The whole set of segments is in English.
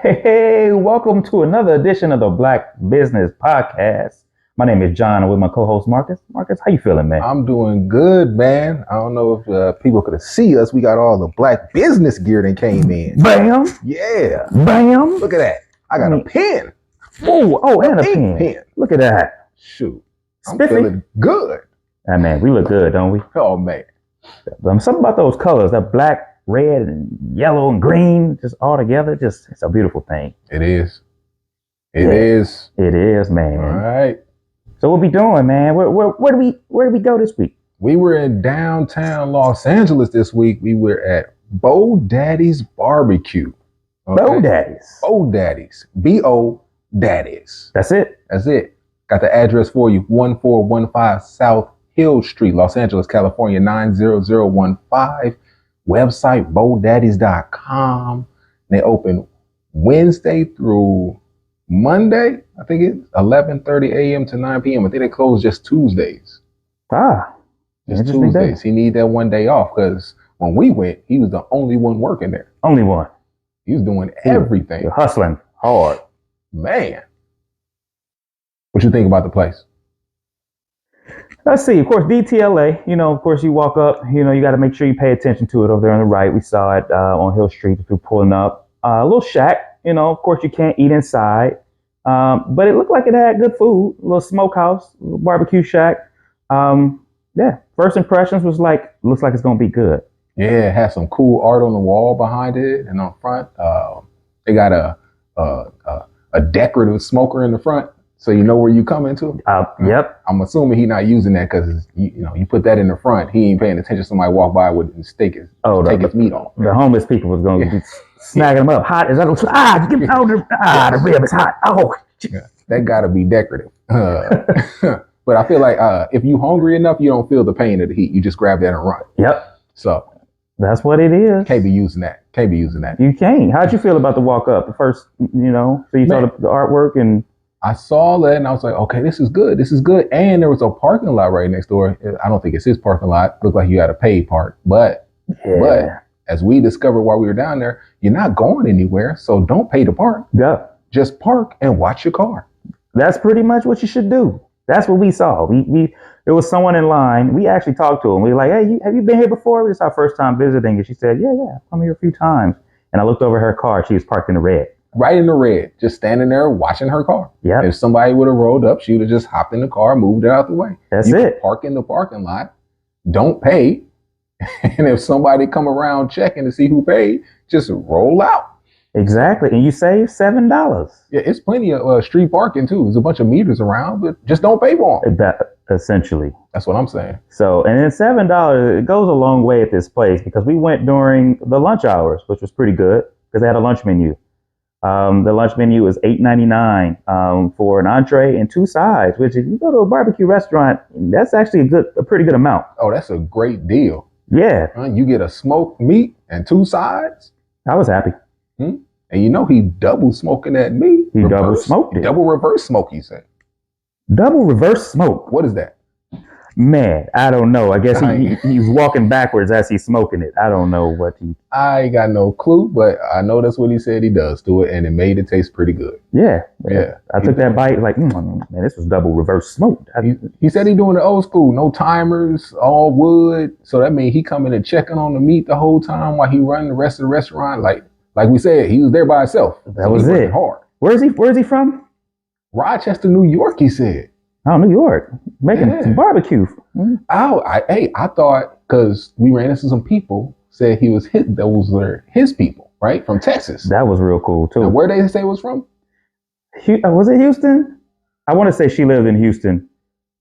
Hey, welcome to another edition of the Black Business Podcast. My name is John, and with my co-host Marcus. Marcus, how you feeling, man? I'm doing good, man. I don't know if people could see us. We got all the black business gear that came in. Bam! Yeah. Bam! Look at that. I got a pen. And a ink pen. Look at that. Shoot. I'm Spiffy. feeling good. Ah, man, we look good, don't we? Oh, man. Something about those colors, that black, red, and yellow, and green, just all together, it's a beautiful thing. It is. It is, man. All right. So what we doing, man? Where do we go this week? We were in downtown Los Angeles this week. We were at Bo Daddy's BBQ. Okay? Bo Daddy's. Bo Daddy's. B-O Daddy's. That's it? That's it. Got the address for you. 1415 South Hill Street, Los Angeles, California, 90015. Website, bodaddies.com. They open Wednesday through Monday. I think it's 11:30 a.m. to 9 p.m. I think they close just Tuesdays. Just Tuesdays. He need that one day off because when we went, he was the only one working there. Only one. He was doing everything. You're hustling hard. Man. What you think about the place? Let's see. Of course, DTLA. Of course, you walk up. You got to make sure you pay attention to it over there on the right. We saw it on Hill Street as we were pulling up. A little shack. Of course, you can't eat inside. But it looked like it had good food. A little smokehouse, a little barbecue shack. Yeah. First impressions was looks like it's going to be good. Yeah, it has some cool art on the wall behind it and on front. They got a decorative smoker in the front. So you know where you come into? Yep. I'm assuming he's not using that because you put that in the front. He ain't paying attention. Somebody walk by with his take his meat off. The homeless people was going to be snagging them up. Hot. Is that get me out the rib is hot. Oh, yeah, that got to be decorative. But I feel like if you hungry enough, you don't feel the pain of the heat. You just grab that and run. Yep. So that's what it is. Can't be using that. You can't. How'd you feel about the walk up? The first, so you saw the artwork and. I saw that and I was like, okay, this is good. And there was a parking lot right next door. I don't think it's his parking lot. Looked like you had to pay park. But as we discovered while we were down there, you're not going anywhere. So don't pay to park. Yeah. Just park and watch your car. That's pretty much what you should do. That's what we saw. There was someone in line. We actually talked to him. We were like, hey, have you been here before? This is our first time visiting. And she said, yeah, I've come here a few times. And I looked over her car. She was parked in the red. Right in the red, just standing there watching her car. Yeah. If somebody would have rolled up, she would have just hopped in the car, moved it out the way. That's it. Park in the parking lot, don't pay, and if somebody come around checking to see who paid, just roll out. Exactly, and you save $7. Yeah, it's plenty of street parking too. There's a bunch of meters around, but just don't pay for them. Essentially. That's what I'm saying. So, and then $7, it goes a long way at this place because we went during the lunch hours, which was pretty good because they had a lunch menu. The lunch menu is $8.99 for an entree and 2 sides, which if you go to a barbecue restaurant, that's actually a pretty good amount. Oh, that's a great deal. Yeah. You get a smoked meat and 2 sides. I was happy. And he double smoking that meat. He double smoked it. Double reverse smoke, you say? Double reverse smoke. What is that? Man, I don't know. I guess he's walking backwards as he's smoking it. I don't know what he... I ain't got no clue, but I know that's what he said he does to it, and it made it taste pretty good. Yeah. I took that bite like, man, this was double reverse smoked. He said he doing the old school, no timers, all wood. So that means he coming and checking on the meat the whole time while he running the rest of the restaurant. Like we said, he was there by himself. That was it. Hard. Where is he from? Rochester, New York, he said. Oh, New York, making some barbecue. I thought because we ran into some people said those were his people, right, from Texas. That was real cool too. And where they say it was from? Was it Houston? I want to say she lived in Houston,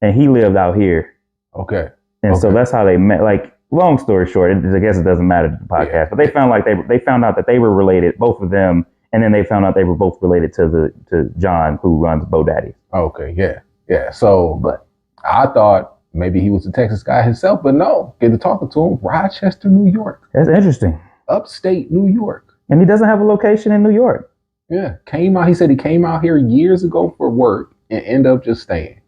and he lived out here. Okay. And so that's how they met. Like, long story short, I guess it doesn't matter to the podcast, but they found out that they were related, both of them, and then they found out they were both related to John, who runs Bo Daddy's. Okay. Yeah. Yeah, so, but I thought maybe he was a Texas guy himself, but no, get to talking to him, Rochester, New York. That's interesting. Upstate New York. And he doesn't have a location in New York. Yeah, he said he came out here years ago for work and ended up just staying.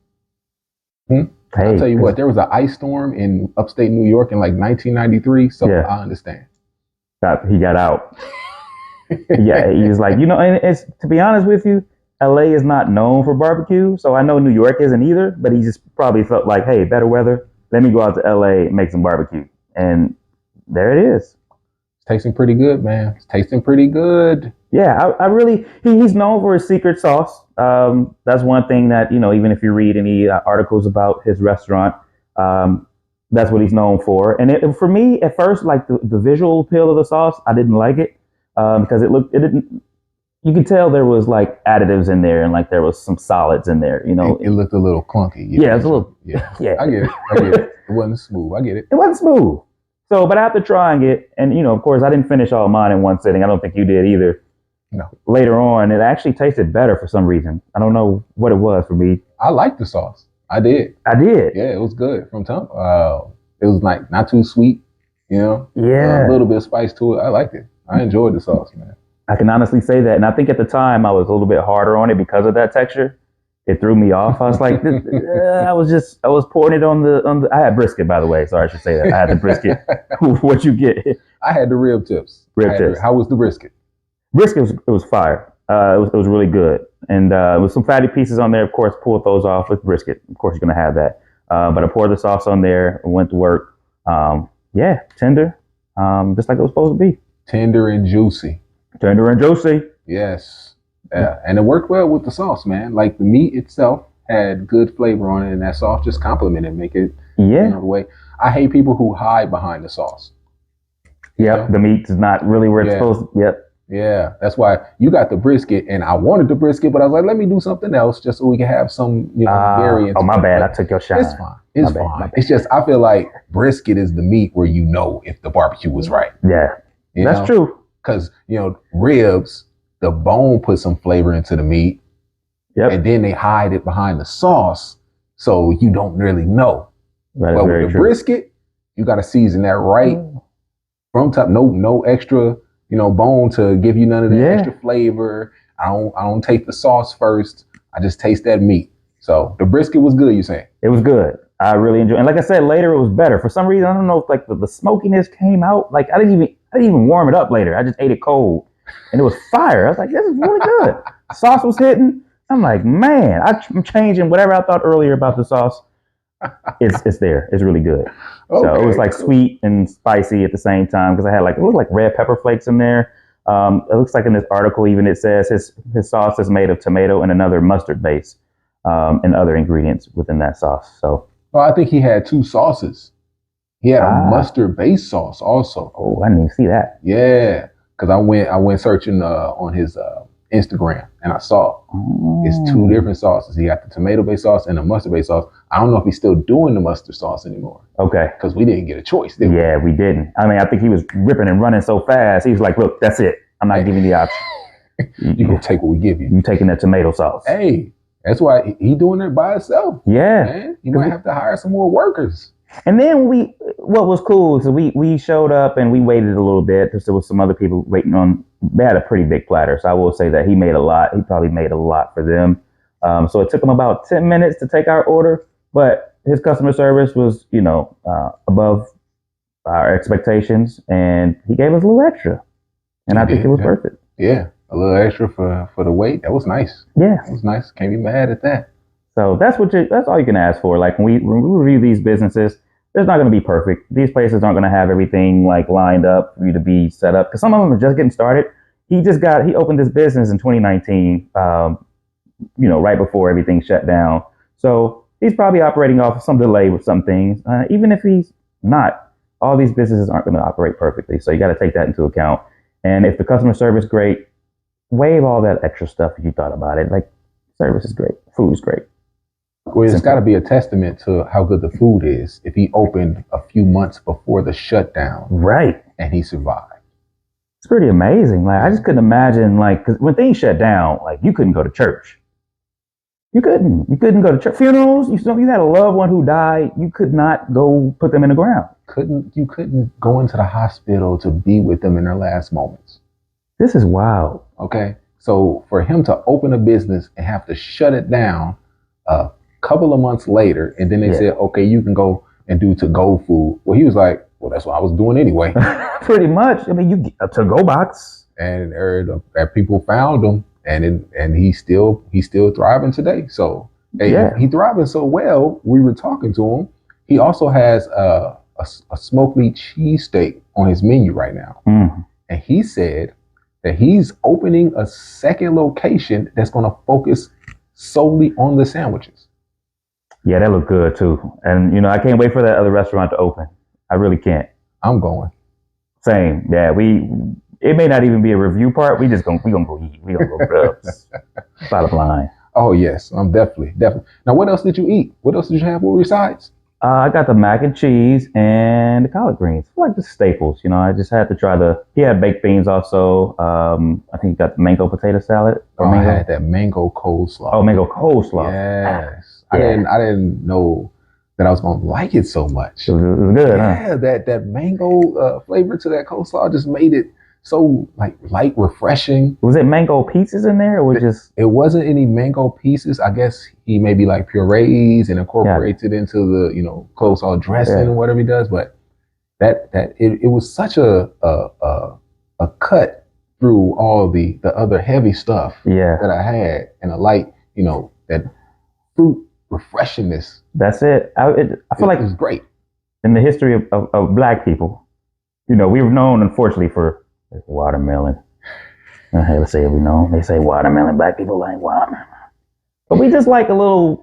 I'll tell you what, there was an ice storm in upstate New York in like 1993, so yeah. I understand. He got out. Yeah, he was like, and it's to be honest with you, LA is not known for barbecue, so I know New York isn't either. But he just probably felt like, hey, better weather. Let me go out to LA and make some barbecue, and there it is. It's tasting pretty good, man. It's tasting pretty good. Yeah, I really he's known for his secret sauce. That's one thing that even if you read any articles about his restaurant, um, that's what he's known for. And for me, at first, like the visual appeal of the sauce, I didn't like it because it didn't. You could tell there was like additives in there and like there was some solids in there. It looked a little clunky. Yeah, it's a little. Yeah, Yeah, I get it. I get it. It wasn't smooth. I get it. it wasn't smooth. So, but after trying it, and of course, I didn't finish all mine in one sitting. I don't think you did either. No. Later on, it actually tasted better for some reason. I don't know what it was for me. I liked the sauce. I did. I did. Yeah, it was good from time. It was like not too sweet, Yeah. a little bit of spice to it. I liked it. I enjoyed the sauce, man. I can honestly say that. And I think at the time I was a little bit harder on it because of that texture. It threw me off. I was like, I was pouring it on the. I had brisket, by the way. Sorry, I should say that. I had the brisket. What you get? I had the rib tips. Rib tips. How was the brisket? Brisket was fire. It was really good, and with some fatty pieces on there. Of course, pulled those off with brisket. Of course, you're gonna have that. But I poured the sauce on there. Went to work. Yeah, tender, just like it was supposed to be. Tender and juicy. Tender and juicy. Yes. Yeah, and it worked well with the sauce, man. Like the meat itself had good flavor on it, and that sauce just complemented, make it the way. I hate people who hide behind the sauce. Yep, the meat is not really where it's supposed to. Yep. Yeah, that's why you got the brisket, and I wanted the brisket, but I was like, let me do something else just so we can have some, variants. Oh, my bad. I took your shot. It's fine. It's fine. It's just I feel like brisket is the meat where if the barbecue was right. Yeah, that's true. Because ribs, the bone puts some flavor into the meat, and then they hide it behind the sauce, so you don't really know. That but with the brisket, you got to season that right from top. No extra. Bone to give you none of the extra flavor. I don't taste the sauce first. I just taste that meat. So the brisket was good, you saying? It was good. I really enjoyed it. And like I said, later it was better. For some reason, I don't know if like the smokiness came out. Like I didn't even warm it up later. I just ate it cold. And it was fire. I was like, this is really good. Sauce was hitting. I'm like, man, I'm changing whatever I thought earlier about the sauce. It's there. It's really good. Okay, so it was like sweet and spicy at the same time because I had it looked like red pepper flakes in there. It looks like in this article even it says his sauce is made of tomato and another mustard base and other ingredients within that sauce. So I think he had two sauces. He had a mustard based sauce also. Oh, I didn't even see that. Yeah, because I went searching on his Instagram and I saw it's two different sauces. He got the tomato based sauce and the mustard based sauce. I don't know if he's still doing the mustard sauce anymore. Okay. Because we didn't get a choice, did we? Yeah, we didn't. I mean, I think he was ripping and running so fast. He was like, look, that's it. I'm not giving you the option. You gonna take what we give you. You taking the tomato sauce. Hey, that's why he doing it by himself. Yeah. Man, you might have to hire some more workers. And then what was cool is we showed up and we waited a little bit because there was some other people waiting on. They had a pretty big platter, so I will say that he made a lot. He probably made a lot for them. So it took him about 10 minutes to take our order, but his customer service was, above our expectations, and he gave us a little extra, and I think it was worth it. Yeah, a little extra for the wait. That was nice. Yeah, it was nice. Can't be mad at that. So that's all you can ask for. Like when we review these businesses, there's not going to be perfect. These places aren't going to have everything like lined up for you to be set up because some of them are just getting started. He opened this business in 2019, right before everything shut down. So he's probably operating off some delay with some things. Even if he's not, all these businesses aren't going to operate perfectly. So you got to take that into account. And if the customer service is great, waive all that extra stuff if you thought about it. Like service is great, food is great. Well, it's got to be a testament to how good the food is if he opened a few months before the shutdown. Right. And he survived. It's pretty amazing. Like, I just couldn't imagine, because when things shut down, you couldn't go to church. You couldn't go to church. Funerals, you had a loved one who died, you could not go put them in the ground. You couldn't go into the hospital to be with them in their last moments. This is wild. Okay. So for him to open a business and have to shut it down, couple of months later, and then they said, okay, you can go and do to-go food. Well, he was like, well, that's what I was doing anyway. Pretty much. I mean, you get a to-go box. that people found him, and he's still thriving today. So hey, he thriving so well. We were talking to him. He also has a smoky cheesesteak on his menu right now, and he said that he's opening a second location that's going to focus solely on the sandwiches. Yeah, that looked good too. And I can't wait for that other restaurant to open. I really can't. I'm going. Same. Yeah, it may not even be a review part. We gonna go eat. We gonna go grubs. Bottom line. Oh yes, I'm definitely. Now, what else did you eat? What else did you have? What were your sides? I got the mac and cheese and the collard greens. Like the staples. I just had to try he had baked beans also. I think he got the mango potato salad. I had that mango coleslaw. Oh, mango coleslaw. Yes. Yeah. I didn't know that I was going to like it so much. It was good, yeah, huh? That mango flavor to that coleslaw just made it so like light, refreshing. Was it mango pieces in there, or was it wasn't any mango pieces. I guess he maybe like purees and incorporates it into the coleslaw dressing or whatever he does. But it was such a cut through all the other heavy stuff that I had, and a light that fruit refreshingness. That's it. I feel like it was great. In the history of Black people, we were known, unfortunately, for watermelon. Hey, let's say we know. They say watermelon. Black people like watermelon. But we just like a little,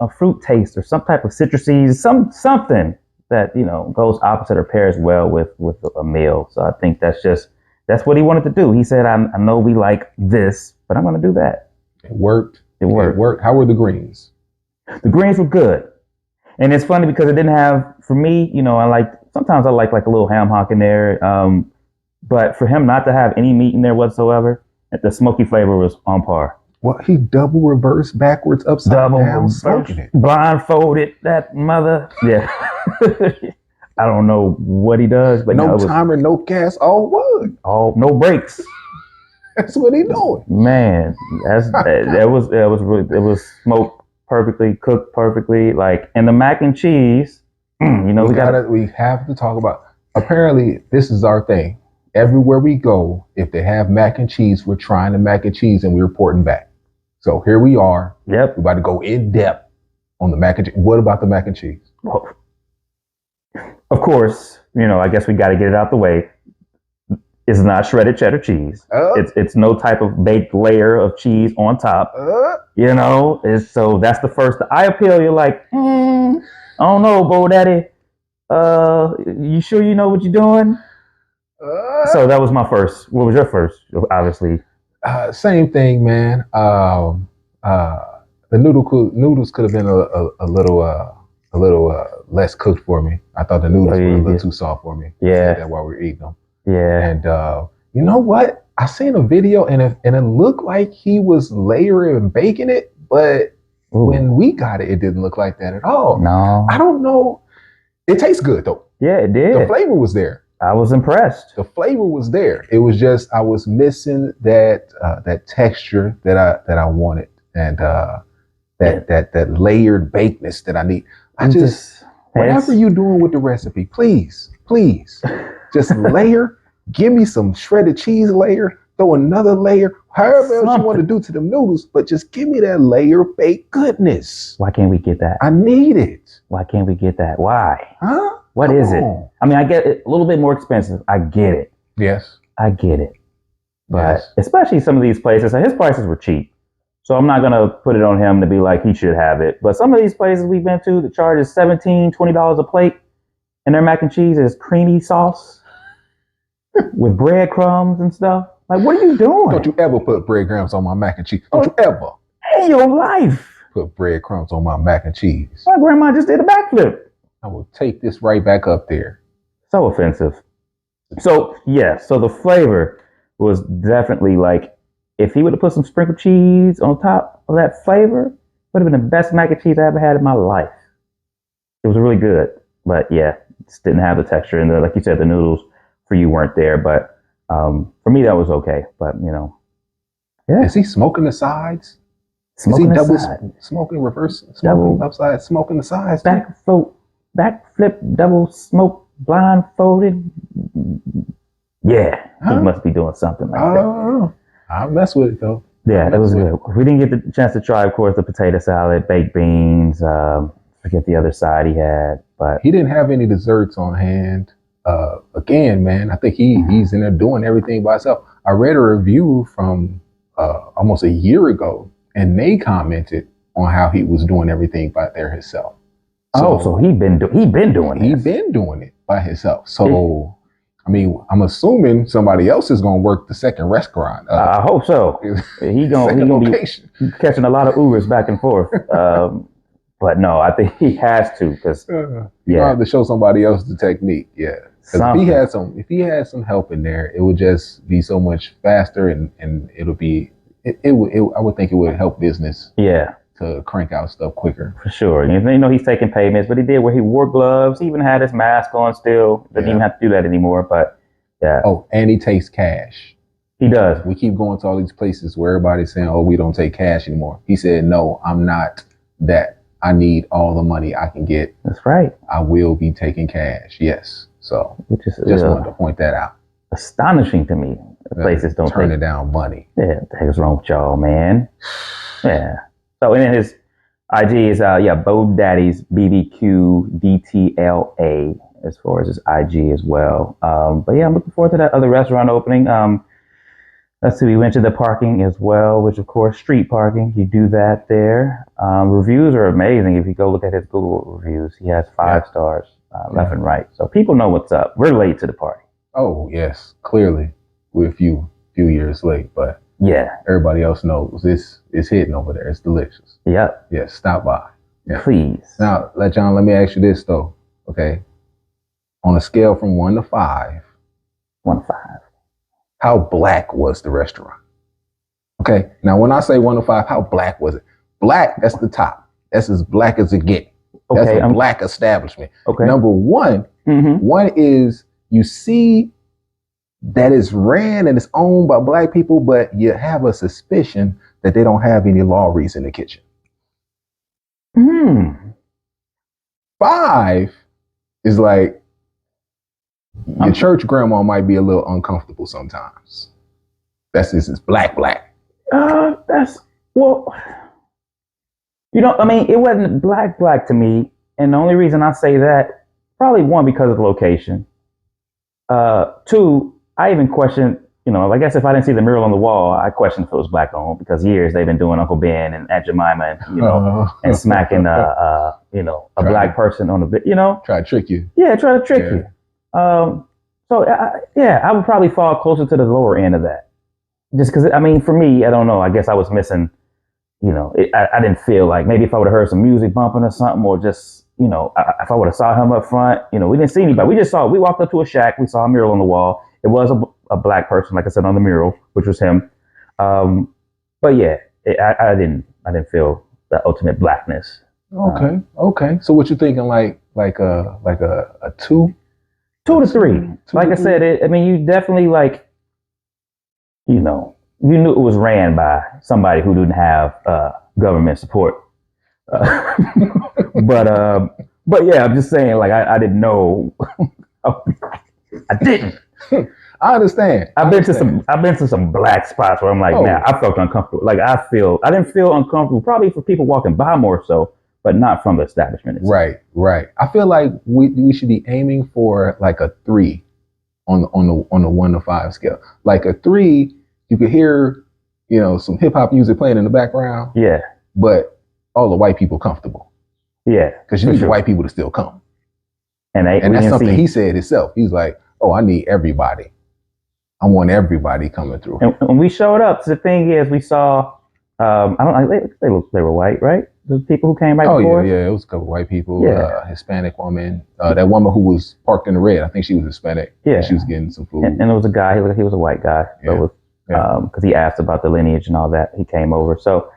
a fruit taste or some type of citrusy, something that, goes opposite or pairs well with a meal. So I think that's what he wanted to do. He said, I know we like this, but I'm going to do that. It worked. It worked. How were the greens? The greens were good. And it's funny because it didn't have, for me, sometimes I like a little ham hock in there. But for him not to have any meat in there whatsoever, the smoky flavor was on par. Well, he double reversed backwards, upside down, smoking it. Blindfolded that mother. Yeah. I don't know what he does, but no timer, no gas, all wood. No brakes. That's what he doing. Man, it was smoked perfectly, cooked perfectly, and the mac and cheese. We have to talk about. Apparently, this is our thing. Everywhere we go, if they have mac and cheese, we're trying the mac and cheese and we're reporting back. So here we are. Yep. We're about to go in depth on the mac and cheese. What about the mac and cheese? Well, of course, I guess we got to get it out the way. It's not shredded cheddar cheese. It's no type of baked layer of cheese on top. So that's the first. I appeal. You're like, I don't know, Bo Daddy. You sure you know what you're doing? So that was my first. What was your first? Obviously, same thing, man. The noodles could have been a little less cooked for me. I thought the noodles were a little too soft for me. Yeah, that while we were eating them. Yeah, and you know what? I seen a video and it looked like he was layering and baking it, but when we got it, it didn't look like that at all. No, I don't know. It tastes good though. Yeah, it did. The flavor was there. I was impressed. The flavor was there. It was just I was missing that texture that I wanted, and that layered bakeness that I need. Whatever you're doing with the recipe, please, just layer. Give me some shredded cheese layer. Throw another layer. However else you want to do to them noodles, but just give me that layer baked goodness. Why can't we get that? I need it. Why can't we get that? Why? Huh? What is it? I mean, I get it a little bit more expensive. I get it. Yes. I get it. But especially some of these places, his prices were cheap. So I'm not going to put it on him to be like he should have it. But some of these places we've been to, the charge is $17, $20 a plate. And their mac and cheese is creamy sauce with breadcrumbs and stuff. Like, what are you doing? Don't you ever put breadcrumbs on my mac and cheese. Don't you ever. In your life. Put breadcrumbs on my mac and cheese. My grandma just did a backflip. I will take this right back up there. So offensive. So, so the flavor was definitely like, if he would have put some sprinkled cheese on top of that flavor, would have been the best mac and cheese I ever had in my life. It was really good. But just didn't have the texture. And like you said, the noodles for you weren't there. But for me, that was okay. But, Is he smoking the sides? Smoking is he the double side. Smoking, reverse, smoking upside, smoking the sides? Backflip, double smoke, blindfolded. Yeah, he Huh? must be doing something like that. Oh, I mess with it though. Yeah, it was With good. We didn't get the chance to try, of course, the potato salad, baked beans. Forget the other side he had, but He didn't have any desserts on hand. Again, man, I think he's in there doing everything by himself. I read a review from almost a year ago, and they commented on how he was doing everything by there himself. so he been doing He this. been doing it by himself. So, I mean, I'm assuming somebody else is going to work the second restaurant. I hope so. He gonna be catching a lot of Ubers back and forth. But no, I think he has to because you have to show somebody else the technique. Yeah, because if he had some help in there, it would just be so much faster, and it'll be I would think it would help business. Yeah. To crank out stuff quicker. For sure. You know, he's taking payments, but he did where he wore gloves. He even had his mask on still. Doesn't even have to do that anymore, but yeah. Oh, and he takes cash. He does. We keep going to all these places where everybody's saying, oh, we don't take cash anymore. He said, no, I'm not that. I need all the money I can get. That's right. I will be taking cash. Yes. So which is just wanted to point that out. Astonishing to me. The places don't turn it down money. Yeah, what the heck is wrong with y'all, man? Yeah. So and then his IG is Bo Daddy's BBQ DTLA as far as his IG as well. But yeah, I'm looking forward to that other restaurant opening. Let's see, we went to the parking as well, which of course street parking. You do that there. Reviews are amazing. If you go look at his Google reviews, he has 5 stars left and right. So people know what's up. We're late to the party. Oh yes, clearly we're a few years late, but. Yeah. Everybody else knows this is hitting over there. It's delicious. Yep. Yeah, stop by. Yeah. Please. Now, let me ask you this though. Okay. On a scale from 1 to 5. 1 to 5. How black was the restaurant? Okay. Now, when I say 1 to 5, how black was it? Black, that's the top. That's as black as it gets. That's a black establishment. Okay. Number 1, one is you see that is ran and it's owned by black people, but you have a suspicion that they don't have any lorries in the kitchen. 5 is like your church grandma might be a little uncomfortable sometimes. This is black. That's well, I mean, it wasn't black to me, and the only reason I say that, probably 1, because of the location. 2, I even questioned, I guess if I didn't see the mural on the wall, I questioned if it was black owned because years they've been doing Uncle Ben and Aunt Jemima and, and smacking, a black person on the, Try to trick you. Yeah, try to trick you. So I would probably fall closer to the lower end of that. Just because, I mean, for me, I don't know. I guess I was missing, I didn't feel like maybe if I would have heard some music bumping or something, or just, if I would have saw him up front, we didn't see anybody. We walked up to a shack. We saw a mural on the wall. It was a black person, like I said, on the mural, which was him. But yeah, I didn't feel the ultimate blackness. Okay. So what you thinking? Like a 2? 2 to 3. Like I said, you definitely you knew it was ran by somebody who didn't have government support. But yeah, I'm just saying, I didn't know. I didn't. I understand. I've been to some black spots where I'm like, man, I felt uncomfortable. I didn't feel uncomfortable, probably for people walking by more so, but not from the establishment itself. Right. I feel like we should be aiming for like a 3 on the 1 to 5 scale. Like a 3, you could hear, some hip hop music playing in the background. Yeah. But all the white people comfortable. Yeah. Because you need the white people to still come. And that's something he said himself. He's like, oh, I need everybody. I want everybody coming through. And when we showed up, the thing is, we saw, they were white, right? The people who came right before us? Yeah, it was a couple of white people, Hispanic woman, that woman who was parked in the red, I think she was Hispanic. Yeah. She was getting some food. And there was a guy, he was a white guy. So because he asked about the lineage and all that, he came over. So,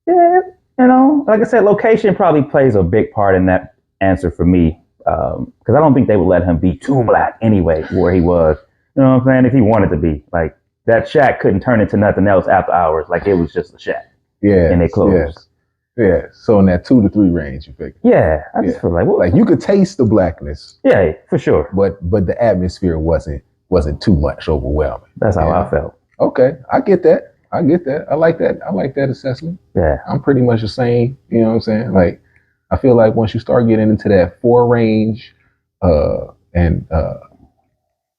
yeah, like I said, location probably plays a big part in that answer for me. Because I don't think they would let him be too black anyway, where he was. You know what I'm saying? If he wanted to be. Like, that shack couldn't turn into nothing else after hours. Like, it was just a shack. Yeah. And they closed. Yeah. So in that 2 to 3 range, you figure. Yeah. I just feel like, you could taste the blackness. Yeah, for sure. But the atmosphere wasn't wasn't too much overwhelming. That's how I felt. Okay, I get that. I get that. I like that. I like that assessment. Yeah. I'm pretty much the same. You know what I'm saying? Like, I feel like once you start getting into that 4 range, and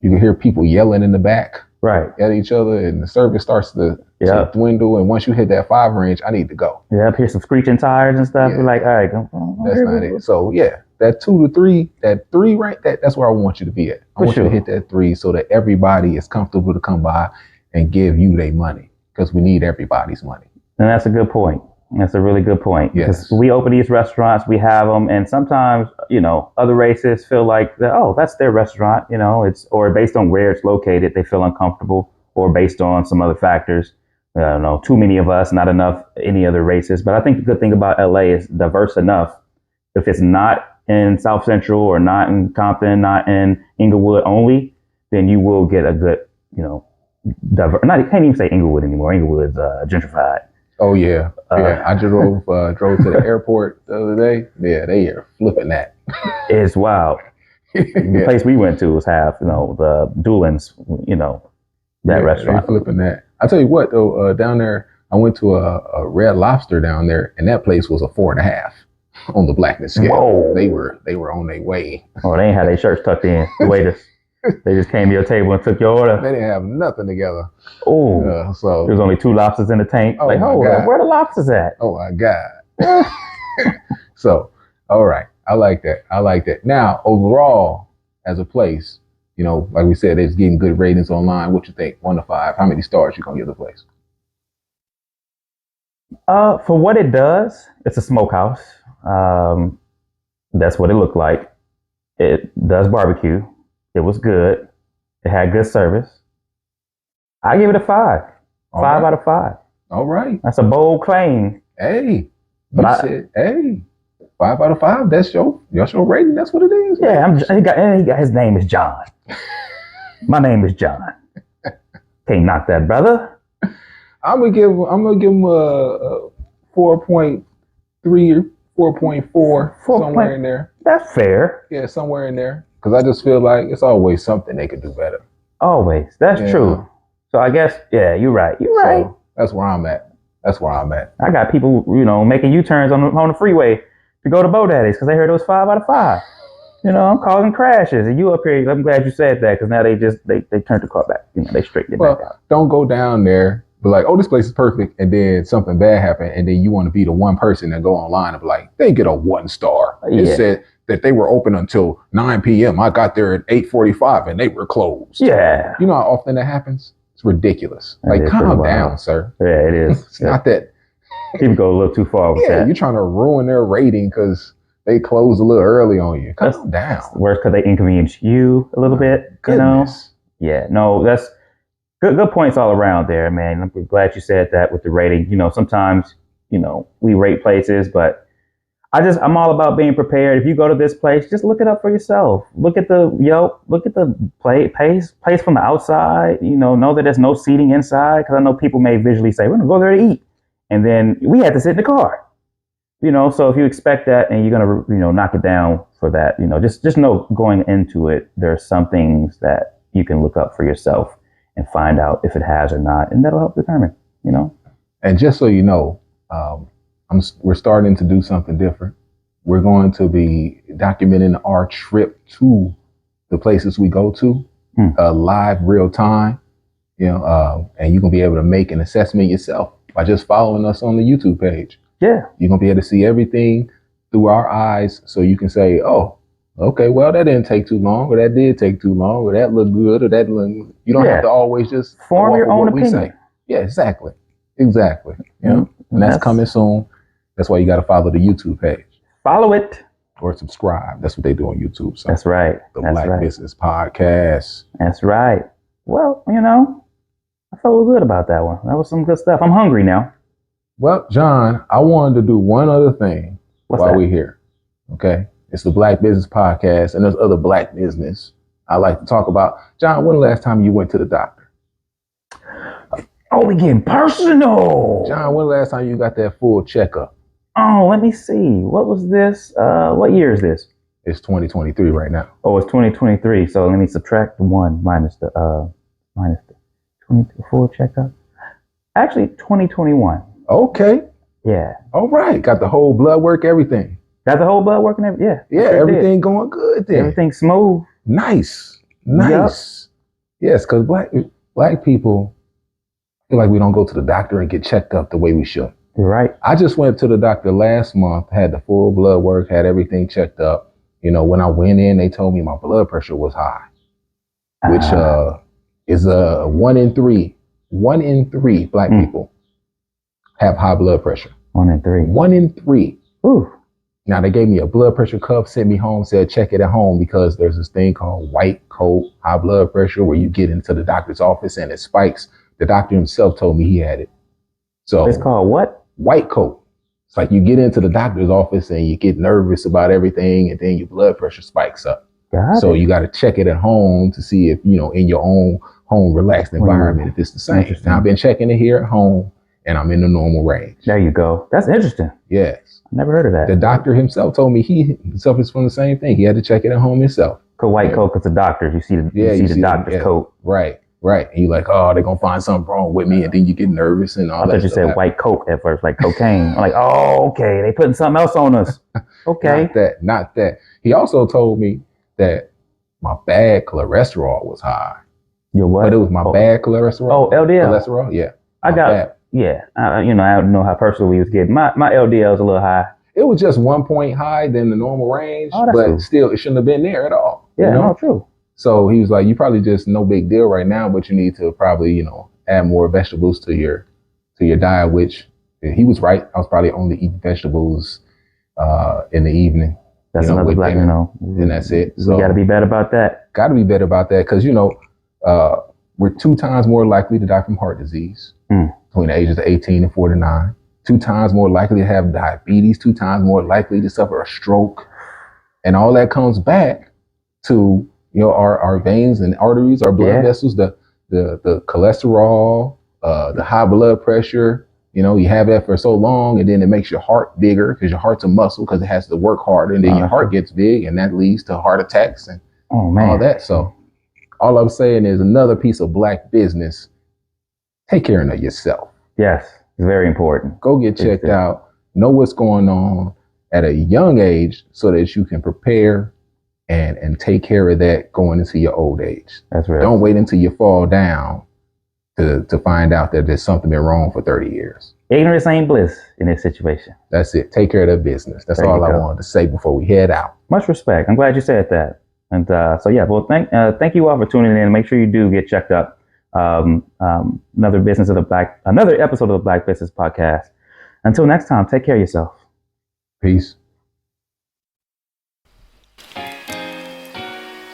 you can hear people yelling in the back right at each other, and the service starts to dwindle. And once you hit that 5 range, I need to go. Yeah, up here some screeching tires and stuff. Yeah. We're like, all right, that's not it. So yeah, that 2 to 3, that 3 range, that's where I want you to be at. I want you to hit that 3 so that everybody is comfortable to come by and give you their money, because we need everybody's money. And that's a good point. That's a really good point. Yes. Because we open these restaurants, we have them, and sometimes, other races feel like, that's their restaurant, or based on where it's located, they feel uncomfortable, or based on some other factors. I don't know, too many of us, not enough any other races. But I think the good thing about LA is diverse enough. If it's not in South Central or not in Compton, not in Inglewood only, then you will get a good, I can't even say Inglewood anymore. Inglewood's gentrified. Oh yeah, yeah. I drove to the airport the other day. Yeah, they are flipping that. It's wild. The place we went to was half, the Doolin's, that restaurant. They're flipping that. I tell you what though, down there, I went to a Red Lobster down there, and that place was a 4.5 on the blackness scale. Whoa. They were on their way. Oh, they ain't had their shirts tucked in. The waiters. They just came to your table and took your order. They didn't have nothing together. Oh, so there was only 2 lobsters in the tank. Oh, like, hold up, where the lobsters at? Oh my God. So, all right, I like that. I like that. Now, overall, as a place, like we said, it's getting good ratings online. What you think? 1 to 5. How many stars you gonna give the place? For what it does, it's a smokehouse. That's what it looked like. It does barbecue. It was good. It had good service. I give it a 5. Five out of 5. All right. That's a bold claim. Hey, said, hey, 5 out of 5. That's your rating. That's what it is. Yeah, his name is John. My name is John. Can't knock that, brother. I'm gonna give him a 4.3 or 4.4, somewhere in there. That's fair. Yeah, somewhere in there. Because I just feel like it's always something they could do better. Always. That's true. So I guess, yeah, you're right. You're right. So that's where I'm at. I got people, making U-turns on the freeway to go to Bodaddy's because they heard it was 5 out of 5. I'm causing crashes. And you up here, I'm glad you said that, because now they turned the car back. They straightened it back out. Don't go down there, be like, oh, this place is perfect, and then something bad happened, and then you want to be the one person that go online and be like, they get a 1 star. It said that they were open until 9 p.m. I got there at 8:45 and they were closed. Yeah. You know how often that happens? It's ridiculous. Like, calm down, sir. Yeah, it is. It's not that. People go a little too far with that. You're trying to ruin their rating because they closed a little early on you. Calm down. Worse because they inconvenience you a little bit. Goodness. Yeah, no, that's good points all around there, man. I'm glad you said that with the rating. Sometimes, we rate places, but I'm all about being prepared. If you go to this place, just look it up for yourself. Look at the Yelp. Look at the place from the outside. Know that there's no seating inside, because I know people may visually say, we're going to go there to eat. And then we had to sit in the car. So if you expect that and you're going to, knock it down for that, just know going into it, there are some things that you can look up for yourself and find out if it has or not. And that'll help determine, And just so you know, we're starting to do something different. We're going to be documenting our trip to the places we go to, live, real time, and you're going to be able to make an assessment yourself by just following us on the YouTube page. Yeah. You're going to be able to see everything through our eyes, so you can say, oh, okay, well, that didn't take too long, or that did take too long, or that looked good, or that looked... You don't have to always just form your own opinion. Yeah, exactly. And that's coming soon. That's why you got to follow the YouTube page. Follow it. Or subscribe. That's what they do on YouTube. So that's right. The Black Business Podcast. That's right. Well, I felt good about that one. That was some good stuff. I'm hungry now. Well, John, I wanted to do one other thing while we're here. Okay? It's the Black Business Podcast, and there's other black business I like to talk about. John, when the last time you went to the doctor? Oh, we getting personal. John, when the last time you got that full checkup? Oh, let me see. What was this? What year is this? It's 2023 right now. Oh, it's 2023. So let me subtract the 1 minus the 24 checkup. Actually, 2021. Okay. Yeah. All right. Got the whole blood work, everything. Got the whole blood working. Yeah. Yeah, sure everything going good then. Everything smooth. Nice. Yes, because black people feel like we don't go to the doctor and get checked up the way we should. You're right. I just went to the doctor last month, had the full blood work, had everything checked up. When I went in, they told me my blood pressure was high, which is 1 in 3. 1 in 3 black people have high blood pressure. 1 in 3. 1 in 3. Ooh. Now they gave me a blood pressure cuff, sent me home, said check it at home because there's this thing called white coat high blood pressure where you get into the doctor's office and it spikes. The doctor himself told me he had it. So it's called what? White coat. It's like you get into the doctor's office and you get nervous about everything and then your blood pressure spikes up. So you got to check it at home to see if, in your own home relaxed environment, if it's the same. Now I've been checking it here at home and I'm in the normal range. There you go. That's interesting. Yes. Never heard of that. The doctor himself told me he suffers from the same thing. He had to check it at home himself. White coat, because the doctors, you see the doctor's coat. Right. And you're like, oh, they're going to find something wrong with me. And then you get nervous and all that. I thought you said white coat at first, like cocaine. I'm like, oh, okay. They putting something else on us. Okay. Not that. He also told me that my bad cholesterol was high. Your what? But it was my bad cholesterol. Oh, LDL. Cholesterol, yeah. I got, yeah. I don't know how personal we was getting. My LDL is a little high. It was just 1 point high than the normal range, but cool. Still, it shouldn't have been there at all. Yeah, no, true. So he was like, you probably just no big deal right now, but you need to probably, add more vegetables to your diet, which he was right. I was probably only eating vegetables in the evening. That's another black, and that's it. So we got to be better about that. Got to be better about that because, we're 2 times more likely to die from heart disease between the ages of 18 and 49. 2 times more likely to have diabetes, 2 times more likely to suffer a stroke. And all that comes back to, our veins and arteries, our blood vessels, the cholesterol, the high blood pressure. You have that for so long and then it makes your heart bigger because your heart's a muscle because it has to work harder. And then your heart gets big and that leads to heart attacks and all that. So all I'm saying is another piece of black business. Take care of yourself. Yes. It's very important. Go get checked out. Know what's going on at a young age so that you can prepare and take care of that going into your old age. That's right. Don't wait until you fall down to find out that there's something been wrong for 30 years. Ignorance ain't bliss in this situation. That's it. Take care of that business. That's all I wanted to say before we head out. Much respect. I'm glad you said that. And thank you all for tuning in. Make sure you do get checked up. Another episode of the Black Business Podcast. Until next time, take care of yourself. Peace.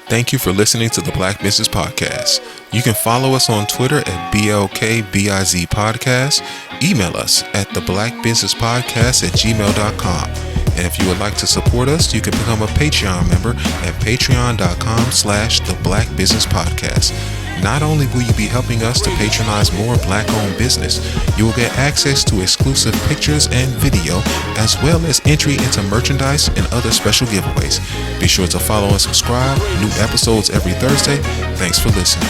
Thank you for listening to the Black Business Podcast. You can follow us on Twitter at BLKBIZ Podcast. Email us at theblackbusinesspodcast@gmail.com. And if you would like to support us, you can become a Patreon member at patreon.com/theblackbusinesspodcast. Not only will you be helping us to patronize more black-owned business, you will get access to exclusive pictures and video, as well as entry into merchandise and other special giveaways. Be sure to follow and subscribe. New episodes every Thursday. Thanks for listening.